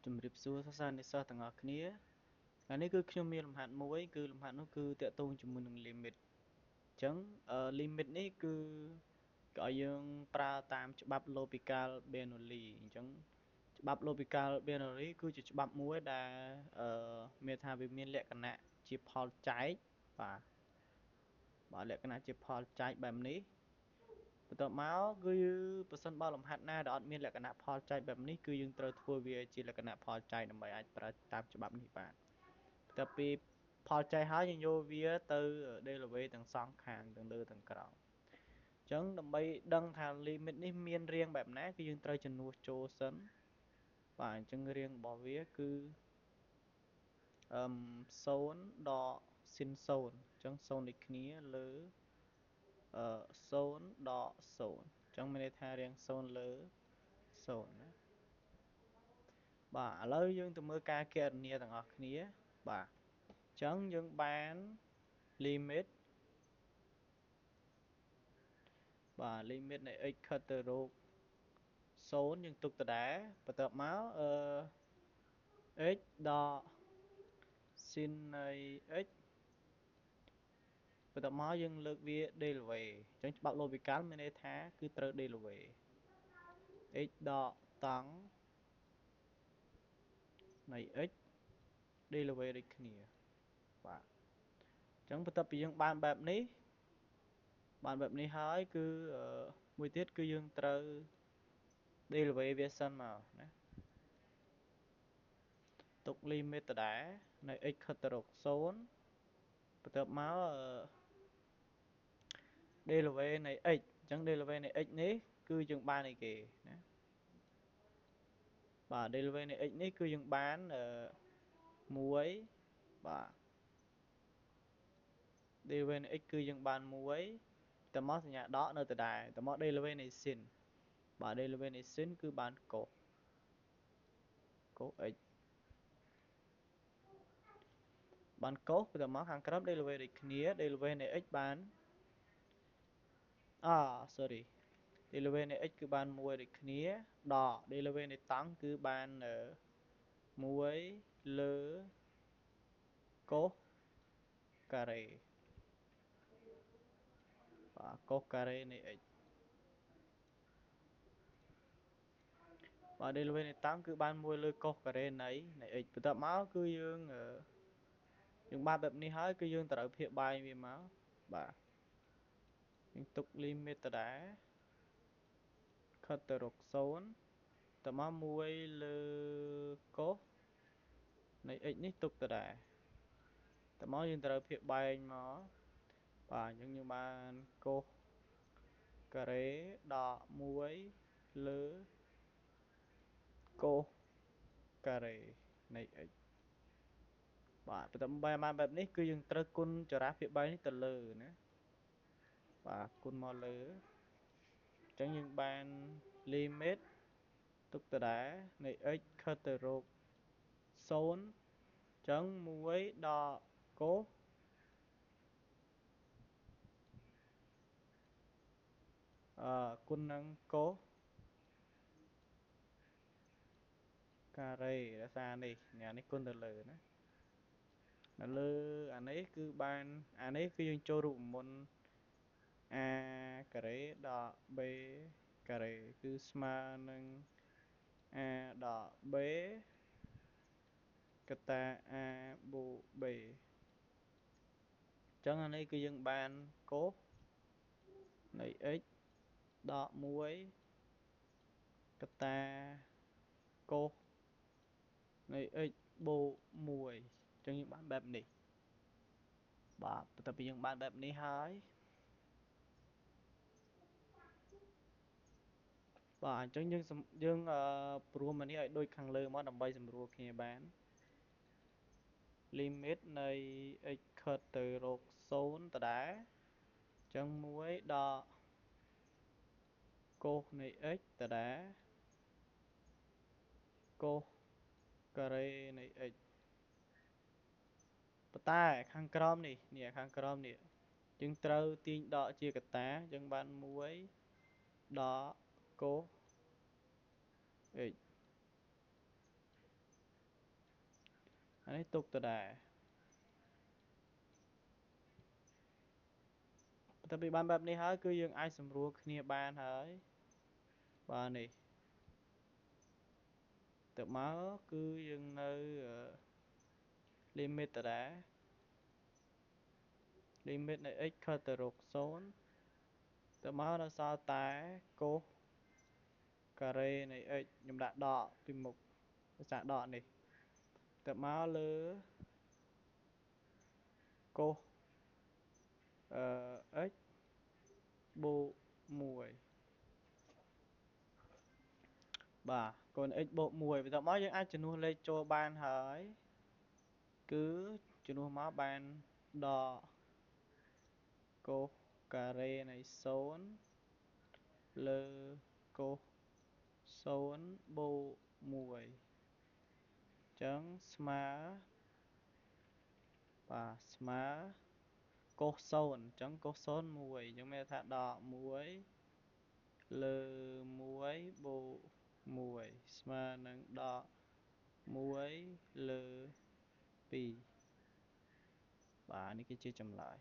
ជំរាបសួរសិស្សានុសិស្សទាំងអស់គ្នាថ្ងៃនេះគឺខ្ញុំមានលំហាត់មួយគឺលំហាត់នោះគឺតាក់ទងជាមួយនឹង limit អញ្ចឹងlimit នេះគឺឲ្យយើងប្រើតាមច្បាប់ L'Hopital Bernoulli អញ្ចឹងច្បាប់ L'Hopital Bernoulli គឺជាច្បាប់មួយដែលមានថាវាមានលក្ខណៈជាផលចែកបាទលក្ខណៈជាផលចែកបែបនេះបន្ទាប់មកគឺប្រសិនបើលំហាត់ណាដែលអត់មានលក្ខណៈផលចែកបែបនេះគឺយើងត្រូវធ្វើវាជាលក្ខណៈផលចែកដើម្បីអាចប្រើតាមច្បាប់នេះបានបន្ទាប់ពីផលចែកហើយយើងយកវាទៅ delaware ទាំងសងខាងទាំងលើទាំងក្រោមអញ្ចឹងដើម្បីដឹងថា limit នេះមានរាងបែបណាគឺយើងត្រូវចំនួនចូលសិនបាទអញ្ចឹងរាងរបស់វាគឺ0ដក sin 0អញ្ចឹង0ដូចគ្នាលើ0ដក0អញ្ចឹងមានន័យថារាង0លើ0ណាបាទឥឡូវយើងទៅមើលការគណនាទាំងអស់គ្នាបាទអញ្ចឹងយើងបាន limit បាទ limit នៃ x ខិតទៅរក0យើងទុកដដែលបន្ទាប់មកx ដក sin នៃ x បន្ទាប់មកយើងលើកវា delaware អញ្ចឹងច្បាប់ L'Hopital មានន័យថាគឺត្រូវ delaware x ដកតង់នៃ x delaware ដូចគ្នាបាទអញ្ចឹងបន្ទាប់ពីយើងបានបែបនេះហើយគឺមួយទៀតគឺយើងត្រូវ delaware វាសិនមកណាទុក limit ដដែលនៃ x ខិតទៅរក0បន្ទាប់មកdelaware នៃ x អញ្ចឹង delaware នៃ x នេះគឺយើងបានអីគេណាបាទ delaware នៃ x នេះគឺយើងបាន1បាទ delaware នៃ x គឺយើងបាន1តមកសញ្ញាដកនៅដដែលតមក delaware នៃ sin បាទ delaware នៃ sin គឺបាន cos x បាន cos បន្ទាប់មកខាងក្រោម delaware ដូចគ្នា delaware នៃ x បានsorry delaware នៃ x គឺបាន1ដូចគ្នាដក delaware នៃតង់គឺបាន1លើ cos ការ៉េបាទ cos ការ៉េនៃ x បាទ delaware នៃតង់គឺបាន1លើ cos ការ៉េនៃ x បន្ទាប់មកគឺយើងបានបែបនេះហើយគឺយើងត្រូវភាគបែងវាមកបាទយើងទុក limit ដដែលខិតទៅរក0តមក1លើ cos នៃ x នេះទុកដដែលតមកយើងត្រូវភាគបែងមកបាទអញ្ចឹងយើងបាន cos ការ៉េដក1លើ cos ការ៉េនៃ x បាទបន្ទាប់បានបែបនេះគឺយើងត្រូវគុណចរន្តភាគបែងនេះទៅលើណាបាទគុណមកលើអញ្ចឹងយើងបាន limit ទុកដដែលនៃ x ខិតទៅរក0អញ្ចឹង1ដក cos គុណនឹង cos ការ៉េដោយសារនេះនេះគុណទៅលើណានៅលើអានេះគឺបានអានេះគឺយើងចូលរូបមន្ត a ការ៉េដក b ការ៉េគឺស្មើនឹង a ដក b កតា a បូក b អញ្ចឹងអានេះគឺយើងបាន cos នៃ x ដក1កតា cos នៃ x បូក1អញ្ចឹងយើងបានបែបនេះបាទបន្ទាប់ពីយើងបានបែបនេះហើយបាទអញ្ចឹងយើងព្រមនេះឲ្យដូចខាងលើមកដើម្បីសម្រួលគ្នាបាន limit នៃ x ខិតទៅរក0ដដែលអញ្ចឹង1ដក cos នៃ x ដដែល cos ការ៉េនៃ x ប៉ុន្តែខាងក្រោមនេះខាងក្រោមនេះយើងត្រូវទាញដកជាកតាអញ្ចឹងបាន1ដក cos x នេះទុកទៅដែរបន្ទាប់ពីបានបែបនេះហើយគឺយើងអាចសម្រួលគ្នាបានហើយបាទនេះទៅមកគឺយើងនៅ limit ដដែល limit នៃ x ខិតទៅរក0ទៅមកនៅសល់តែកូសការ៉េនៃ x ខ្ញុំដាក់ដកពីមុខភាសាដកនេះទៅមកលើកូសx បូក1បាទកូន x បូក1បន្ទាប់មកយើងអាចជំនួសលេខចូលបានហើយគឺជំនួសមកបានដកកូសការ៉េនៃ0លើកូស0បូក1អញ្ចឹងស្មើបាទស្មើកូស0អញ្ចឹងកូស0 1អញ្ចឹងមានន័យថាដក1លើ1បូក1ស្មើនឹងដក1លើ2បាទនេះគឺជាចម្លើយ